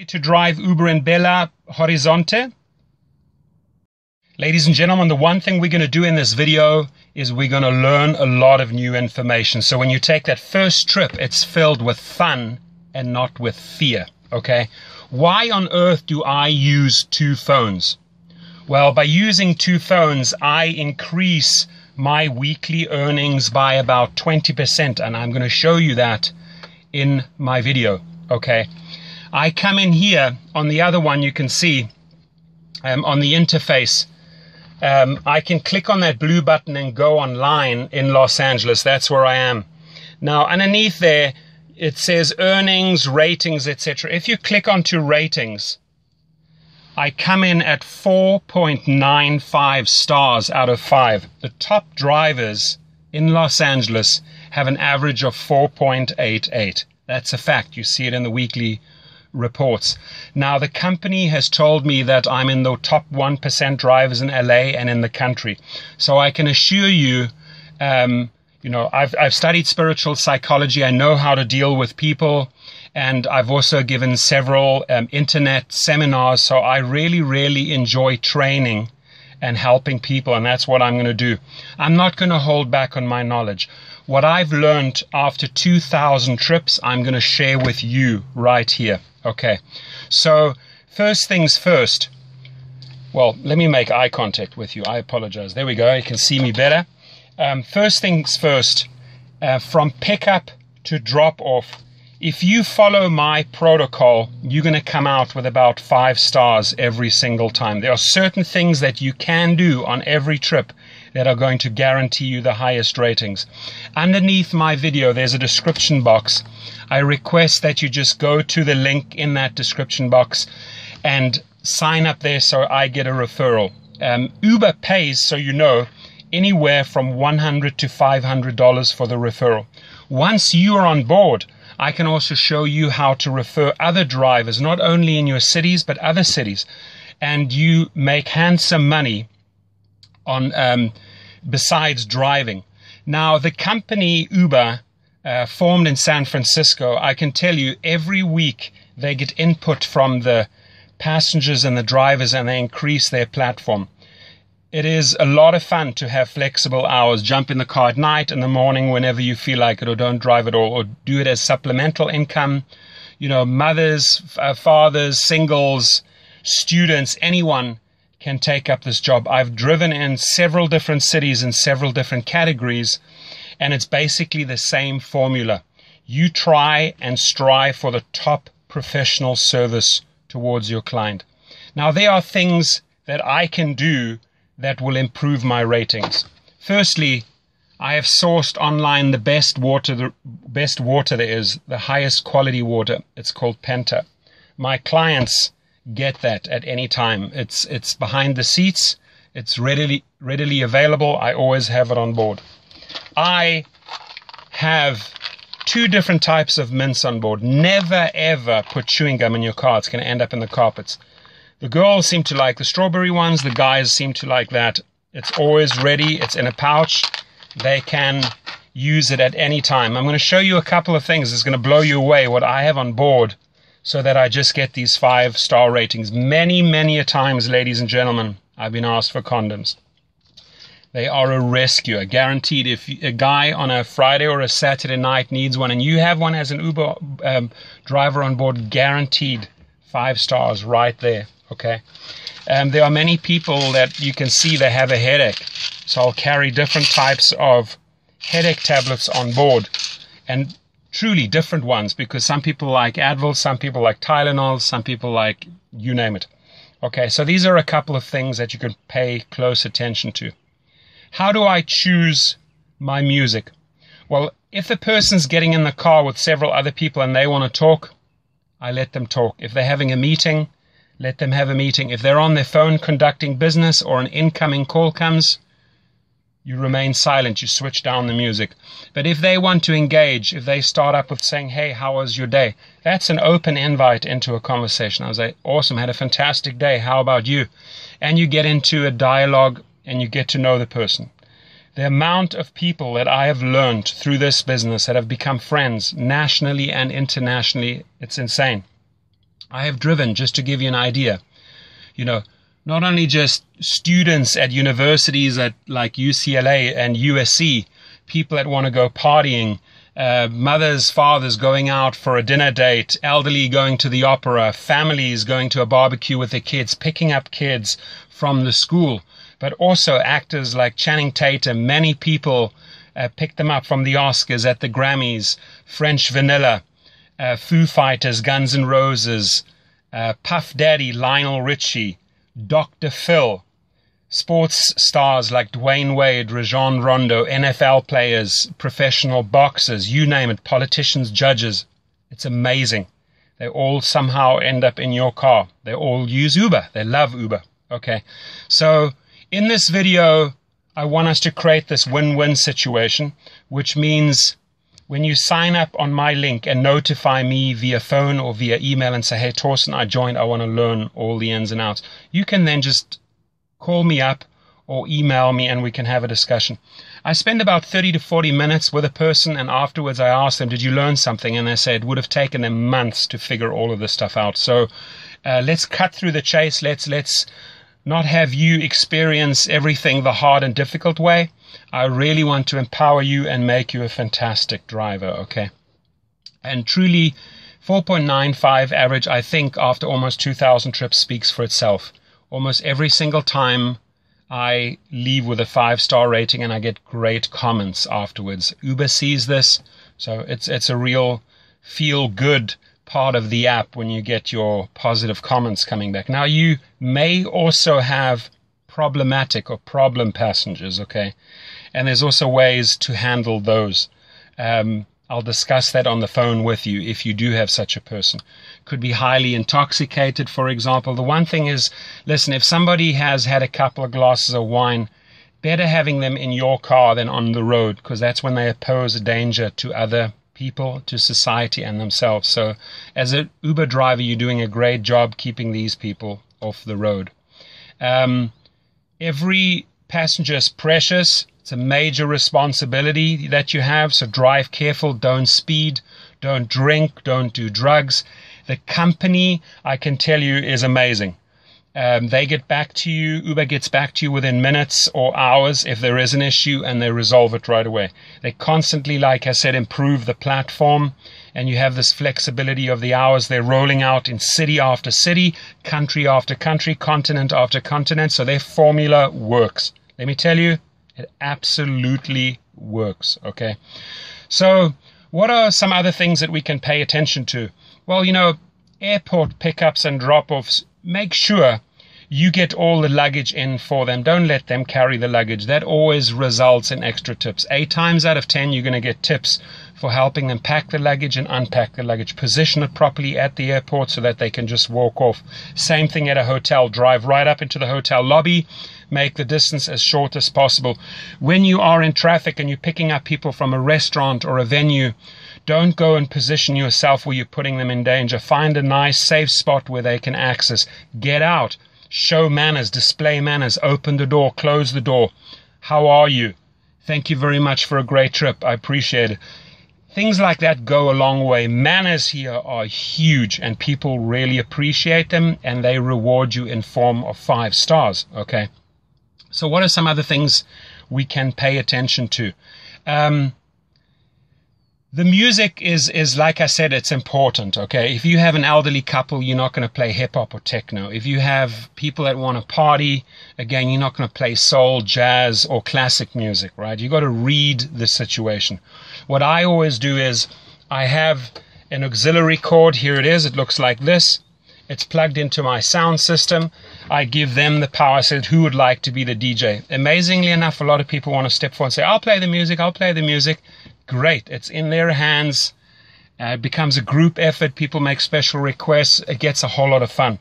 To drive Uber in Belo, Horizonte. Ladies and gentlemen, the one thing we're going to do in this video is we're going to learn a lot of new information. So when you take that first trip, it's filled with fun and not with fear, okay? Why on earth do I use two phones? Well, by using two phones, I increase my weekly earnings by about 20%, and I'm going to show you that in my video, okay? I come in here on the other one, you can see on the interface, I can click on that blue button and go online in Los Angeles. That's where I am. Now, underneath there, it says earnings, ratings, etc. If you click onto ratings, I come in at 4.95 stars out of 5. The top drivers in Los Angeles have an average of 4.88. That's a fact. You see it in the weekly reports. Now, the company has told me that I'm in the top 1% drivers in LA and in the country. So I can assure you, I've studied spiritual psychology. I know how to deal with people, and I've also given several internet seminars. So I really, really enjoy training and helping people, and that's what I'm going to do. I'm not going to hold back on my knowledge. What I've learned after 2,000 trips, I'm going to share with you right here. Okay, so first things first. Well, let me make eye contact with you. I apologize. There we go. You can see me better. First things first, from pickup to drop off, if you follow my protocol, you're going to come out with about 5 stars every single time. There are certain things that you can do on every trip that are going to guarantee you the highest ratings. Underneath my video, there's a description box. I request that you just go to the link in that description box and sign up there so I get a referral. Uber pays, so you know, anywhere from $100 to $500 for the referral. Once you are on board, I can also show you how to refer other drivers, not only in your cities, but other cities. And you make handsome money on besides driving. Now, the company Uber, formed in San Francisco, I can tell you every week they get input from the passengers and the drivers, and they increase their platform. It is a lot of fun to have flexible hours. Jump in the car at night, in the morning, whenever you feel like it, or don't drive at all, or do it as supplemental income. You know, mothers, fathers, singles, students, anyone can take up this job. I've driven in several different cities in several different categories, and it's basically the same formula. You try and strive for the top professional service towards your client. Now, there are things that I can do that will improve my ratings. Firstly, I have sourced online the best water there is, the highest quality water. It's called Penta. My clients get that at any time. It's behind the seats. It's readily available. I always have it on board. I have 2 different types of mints on board. Never ever put chewing gum in your car. It's going to end up in the carpets. The girls seem to like the strawberry ones. The guys seem to like that. It's always ready. It's in a pouch. They can use it at any time. I'm going to show you a couple of things. It's going to blow you away what I have on board, so that I just get these 5-star ratings. Many, many a times, ladies and gentlemen, I've been asked for condoms. They are a rescue, guaranteed. If a guy on a Friday or a Saturday night needs one, and you have one as an Uber driver on board, guaranteed 5 stars right there, okay? There are many people that you can see they have a headache. So I'll carry different types of headache tablets on board, and truly different ones, because some people like Advil, some people like Tylenol, some people like you name it. Okay, so these are a couple of things that you can pay close attention to. How do I choose my music? Well, if the person's getting in the car with several other people and they want to talk, I let them talk. If they're having a meeting, let them have a meeting. If they're on their phone conducting business or an incoming call comes, you remain silent, you switch down the music. But if they want to engage, if they start up with saying, hey, how was your day? That's an open invite into a conversation. I was like, awesome, had a fantastic day. How about you? And you get into a dialogue and you get to know the person. The amount of people that I have learned through this business that have become friends nationally and internationally, it's insane. I have driven, just to give you an idea, you know, not only just students at universities like UCLA and USC, people that want to go partying, mothers, fathers going out for a dinner date, elderly going to the opera, families going to a barbecue with their kids, picking up kids from the school, but also actors like Channing Tatum. Many people picked them up from the Oscars, at the Grammys, French Vanilla, Foo Fighters, Guns N' Roses, Puff Daddy, Lionel Richie, Dr. Phil, sports stars like Dwayne Wade, Rajon Rondo, NFL players, professional boxers, you name it, politicians, judges. It's amazing. They all somehow end up in your car. They all use Uber. They love Uber. Okay. So in this video, I want us to create this win-win situation, which means when you sign up on my link and notify me via phone or via email and say, hey, Torsten, I joined, I want to learn all the ins and outs, you can then just call me up or email me and we can have a discussion. I spend about 30 to 40 minutes with a person, and afterwards I ask them, did you learn something? And they say it would have taken them months to figure all of this stuff out. So let's cut through the chase. Let's not have you experience everything the hard and difficult way. I really want to empower you and make you a fantastic driver, okay? And truly, 4.95 average, I think, after almost 2,000 trips speaks for itself. Almost every single time I leave with a 5-star rating and I get great comments afterwards. Uber sees this, so it's a real feel-good part of the app when you get your positive comments coming back. Now, you may also have problematic or problem passengers, okay? And there's also ways to handle those. I'll discuss that on the phone with you if you do have such a person. Could be highly intoxicated, for example. The one thing is, listen, if somebody has had a couple of glasses of wine, better having them in your car than on the road, because that's when they pose a danger to other people, to society and themselves. So as an Uber driver, you're doing a great job keeping these people off the road. Every passenger is precious. It's a major responsibility that you have. So drive careful, don't speed, don't drink, don't do drugs. The company, I can tell you, is amazing. They get back to you. Uber gets back to you within minutes or hours if there is an issue, and they resolve it right away. They constantly, like I said, improve the platform, and you have this flexibility of the hours. They're rolling out in city after city, country after country, continent after continent. So their formula works. Let me tell you, it absolutely works. Okay. So what are some other things that we can pay attention to? Well, you know, airport pickups and drop-offs, make sure you get all the luggage in for them. Don't let them carry the luggage. That always results in extra tips. 8 times out of 10, you're going to get tips for helping them pack the luggage and unpack the luggage. Position it properly at the airport so that they can just walk off. Same thing at a hotel. Drive right up into the hotel lobby. Make the distance as short as possible. When you are in traffic and you're picking up people from a restaurant or a venue, don't go and position yourself where you're putting them in danger. Find a nice, safe spot where they can access. Get out. Show manners. Display manners. Open the door. Close the door. How are you? Thank you very much for a great trip. I appreciate it. Things like that go a long way. Manners here are huge, and people really appreciate them, and they reward you in form of 5 stars. Okay. So what are some other things we can pay attention to? The music is like I said, it's important, okay? If you have an elderly couple, you're not going to play hip-hop or techno. If you have people that want to party, again, you're not going to play soul, jazz, or classic music, right? You've got to read the situation. What I always do is I have an auxiliary cord. Here it is. It looks like this. It's plugged into my sound system. I give them the power. I said, who would like to be the DJ? Amazingly enough, a lot of people want to step forward and say, I'll play the music, I'll play the music. Great. It's in their hands. It becomes a group effort. People make special requests. It gets a whole lot of fun.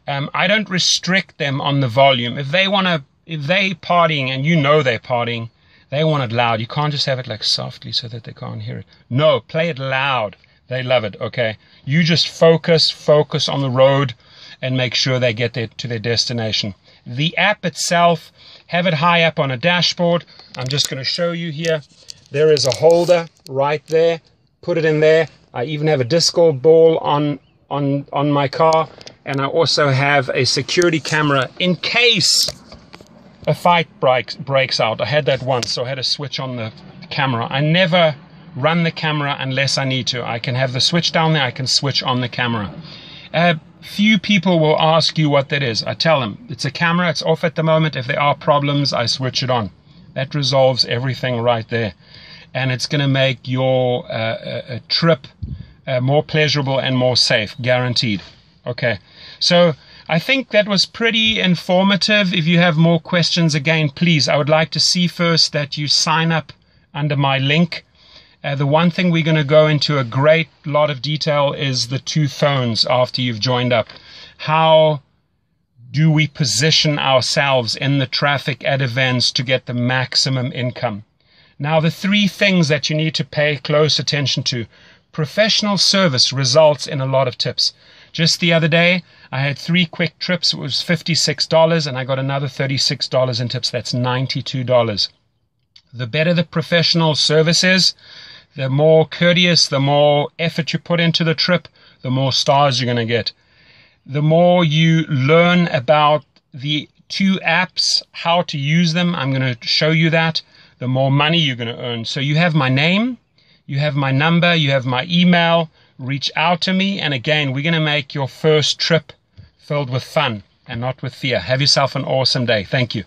I don't restrict them on the volume. If they partying and you know they're partying, they want it loud. You can't just have it like softly so that they can't hear it. No, play it loud. They love it, okay? You just focus on the road and make sure they get to their destination. The app itself, have it high up on a dashboard. I'm just going to show you here. There is a holder right there. Put it in there. I even have a disco ball on on my car, and I also have a security camera in case a fight breaks out. I had that once, so I had to switch on the camera. I never run the camera unless I need to. I can have the switch down there, I can switch on the camera. Few people will ask you what that is. I tell them it's a camera, it's off at the moment. If there are problems, I switch it on. That resolves everything right there, and it's going to make your trip more pleasurable and more safe, guaranteed. Okay, so I think that was pretty informative. If you have more questions, again, please, I would like to see first that you sign up under my link. The one thing we're going to go into a great lot of detail is the 2 phones after you've joined up. How do we position ourselves in the traffic at events to get the maximum income? Now, the 3 things that you need to pay close attention to. Professional service results in a lot of tips. Just the other day, I had 3 quick trips. It was $56, and I got another $36 in tips. That's $92. The better the professional service is, the more courteous, the more effort you put into the trip, the more stars you're going to get. The more you learn about the 2 apps, how to use them, I'm going to show you that, the more money you're going to earn. So you have my name, you have my number, you have my email. Reach out to me, and again, we're going to make your first trip filled with fun and not with fear. Have yourself an awesome day. Thank you.